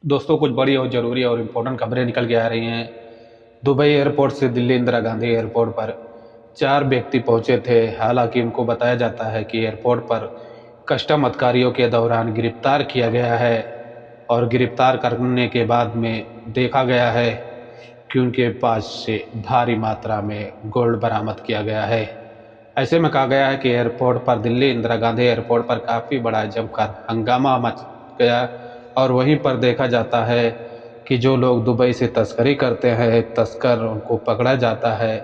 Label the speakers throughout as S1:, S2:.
S1: दोस्तों, कुछ बड़ी और ज़रूरी और इम्पोर्टेंट खबरें निकल के आ रही हैं। दुबई एयरपोर्ट से दिल्ली इंदिरा गांधी एयरपोर्ट पर 4 व्यक्ति पहुंचे थे। हालांकि उनको बताया जाता है कि एयरपोर्ट पर कस्टम अधिकारियों के दौरान गिरफ्तार किया गया है और गिरफ्तार करने के बाद में देखा गया है कि उनके पास से भारी मात्रा में गोल्ड बरामद किया गया है। ऐसे में कहा गया है कि एयरपोर्ट पर दिल्ली इंदिरा गांधी एयरपोर्ट पर काफ़ी बड़ा जमकर हंगामा मच गया और वहीं पर देखा जाता है कि जो लोग दुबई से तस्करी करते हैं, तस्कर उनको पकड़ा जाता है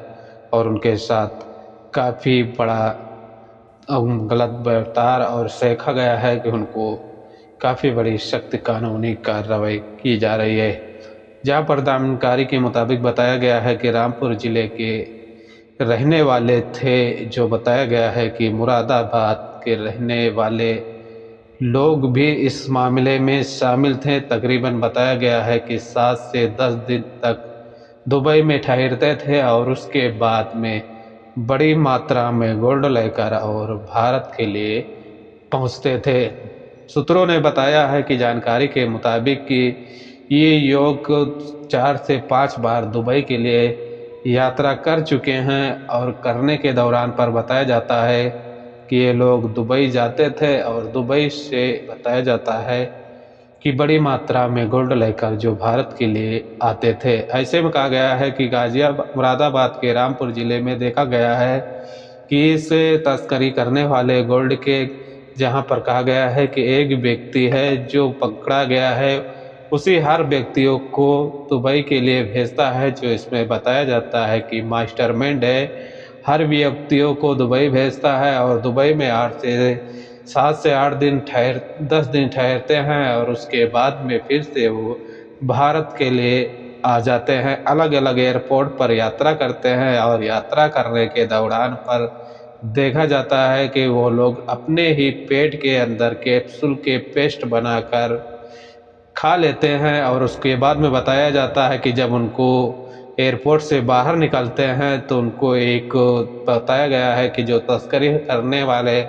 S1: और उनके साथ काफ़ी बड़ा गलत बर्ताव और सीखा गया है कि उनको काफ़ी बड़ी सख्त कानूनी कार्रवाई की जा रही है। जहां पर जानकारी के मुताबिक बताया गया है कि रामपुर ज़िले के रहने वाले थे, जो बताया गया है कि मुरादाबाद के रहने वाले लोग भी इस मामले में शामिल थे। तकरीबन बताया गया है कि 7 से 10 दिन तक दुबई में ठहरते थे और उसके बाद में बड़ी मात्रा में गोल्ड लेकर और भारत के लिए पहुंचते थे। सूत्रों ने बताया है कि जानकारी के मुताबिक कि ये योग 4 से 5 बार दुबई के लिए यात्रा कर चुके हैं और करने के दौरान पर बताया जाता है कि ये लोग दुबई जाते थे और दुबई से बताया जाता है कि बड़ी मात्रा में गोल्ड लेकर जो भारत के लिए आते थे। ऐसे में कहा गया है कि गाजियाबाद मुरादाबाद के रामपुर ज़िले में देखा गया है कि इस तस्करी करने वाले गोल्ड के, जहां पर कहा गया है कि एक व्यक्ति है जो पकड़ा गया है, उसी हर व्यक्तियों को दुबई के लिए भेजता है। जो इसमें बताया जाता है कि मास्टरमाइंड है, हर व्यक्तियों को दुबई भेजता है और दुबई में 7 से 8 दिन 10 दिन ठहरते हैं और उसके बाद में फिर से वो भारत के लिए आ जाते हैं। अलग अलग एयरपोर्ट पर यात्रा करते हैं और यात्रा करने के दौरान पर देखा जाता है कि वो लोग अपने ही पेट के अंदर कैप्सूल के पेस्ट बनाकर खा लेते हैं और उसके बाद में बताया जाता है कि जब उनको एयरपोर्ट से बाहर निकलते हैं तो उनको एक बताया गया है कि जो तस्करी करने वाले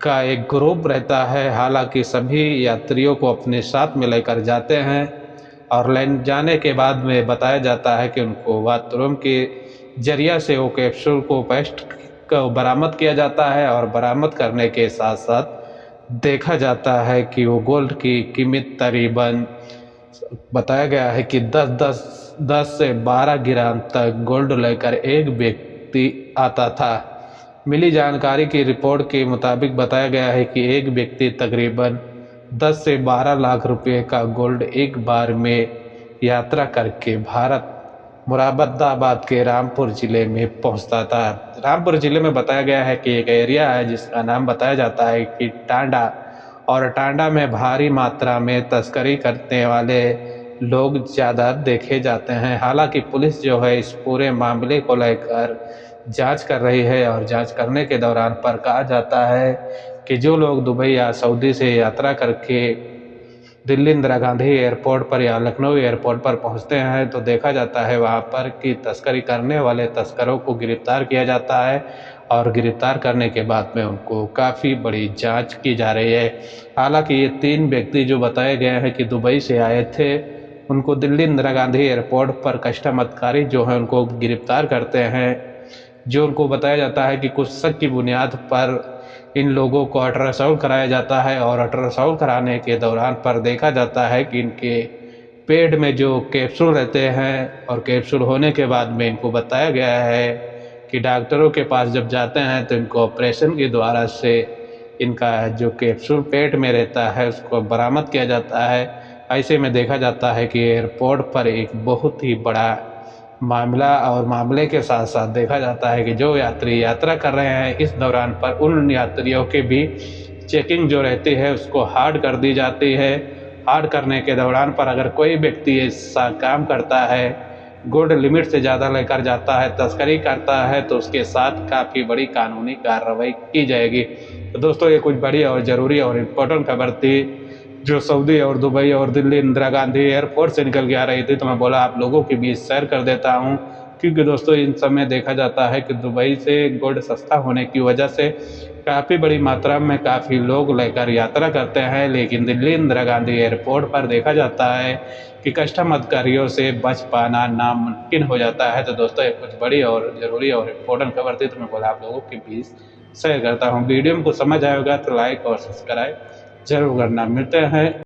S1: का एक ग्रुप रहता है। हालांकि सभी यात्रियों को अपने साथ में लेकर जाते हैं और लेन जाने के बाद में बताया जाता है कि उनको बाथरूम के जरिया से वो कैप्सूल को पेस्ट को बरामद किया जाता है और बरामद करने के साथ साथ देखा जाता है कि वो गोल्ड की कीमत तकरीबन बताया गया है कि 10 से 12 ग्राम तक गोल्ड लेकर एक व्यक्ति आता था। मिली जानकारी की रिपोर्ट के मुताबिक बताया गया है कि एक व्यक्ति तकरीबन 10 से 12 लाख रुपए का गोल्ड एक बार में यात्रा करके भारत मुरादाबाद के रामपुर ज़िले में पहुंचता था। रामपुर ज़िले में बताया गया है कि एक एरिया है जिसका नाम बताया जाता है कि टांडा, और टांडा में भारी मात्रा में तस्करी करने वाले लोग ज़्यादा देखे जाते हैं। हालांकि पुलिस जो है इस पूरे मामले को लेकर जांच कर रही है और जांच करने के दौरान पर कहा जाता है कि जो लोग दुबई या सऊदी से यात्रा करके दिल्ली इंदिरा गांधी एयरपोर्ट पर या लखनऊ एयरपोर्ट पर पहुंचते हैं तो देखा जाता है वहां पर कि तस्करी करने वाले तस्करों को गिरफ्तार किया जाता है और गिरफ्तार करने के बाद में उनको काफ़ी बड़ी जांच की जा रही है। हालांकि ये 3 व्यक्ति जो बताए गए हैं कि दुबई से आए थे, उनको दिल्ली इंदिरा गांधी एयरपोर्ट पर कस्टम अधिकारी जो है उनको गिरफ्तार करते हैं। जो उनको बताया जाता है कि कुछ शक की बुनियाद पर इन लोगों को अल्ट्रासाउंड कराया जाता है और अल्ट्रासाउंड कराने के दौरान पर देखा जाता है कि इनके पेट में जो कैप्सूल रहते हैं और कैप्सूल होने के बाद में इनको बताया गया है कि डॉक्टरों के पास जब जाते हैं तो इनको ऑपरेशन के द्वारा से इनका जो कैप्सूल पेट में रहता है उसको बरामद किया जाता है। ऐसे में देखा जाता है कि एयरपोर्ट पर एक बहुत ही बड़ा मामला और मामले के साथ साथ देखा जाता है कि जो यात्री यात्रा कर रहे हैं इस दौरान पर उन यात्रियों के भी चेकिंग जो रहती है उसको हार्ड कर दी जाती है। हार्ड करने के दौरान पर अगर कोई व्यक्ति ऐसा काम करता है, गोल्ड लिमिट से ज़्यादा लेकर जाता है, तस्करी करता है, तो उसके साथ काफ़ी बड़ी कानूनी कार्रवाई की जाएगी। तो दोस्तों, ये कुछ बड़ी और ज़रूरी और इम्पोर्टेंट खबर थी जो सऊदी और दुबई और दिल्ली इंदिरा गांधी एयरपोर्ट से निकल के आ रही थी, तो मैं बोला आप लोगों के बीच शेयर कर देता हूं। क्योंकि दोस्तों इन सब में देखा जाता है कि दुबई से गोल्ड सस्ता होने की वजह से काफ़ी बड़ी मात्रा में काफ़ी लोग लेकर यात्रा करते हैं, लेकिन दिल्ली इंदिरा गांधी एयरपोर्ट पर देखा जाता है कि कस्टम अधिकारियों से बच पाना नामुमकिन हो जाता है। तो दोस्तों, ये कुछ बड़ी और ज़रूरी और इम्पोर्टेंट खबर थी, तो मैं बोला आप लोगों के बीच शेयर करता हूँ। वीडियो में कुछ समझ आया होगा तो लाइक और सब्सक्राइब ज़रूर करना। मिलते हैं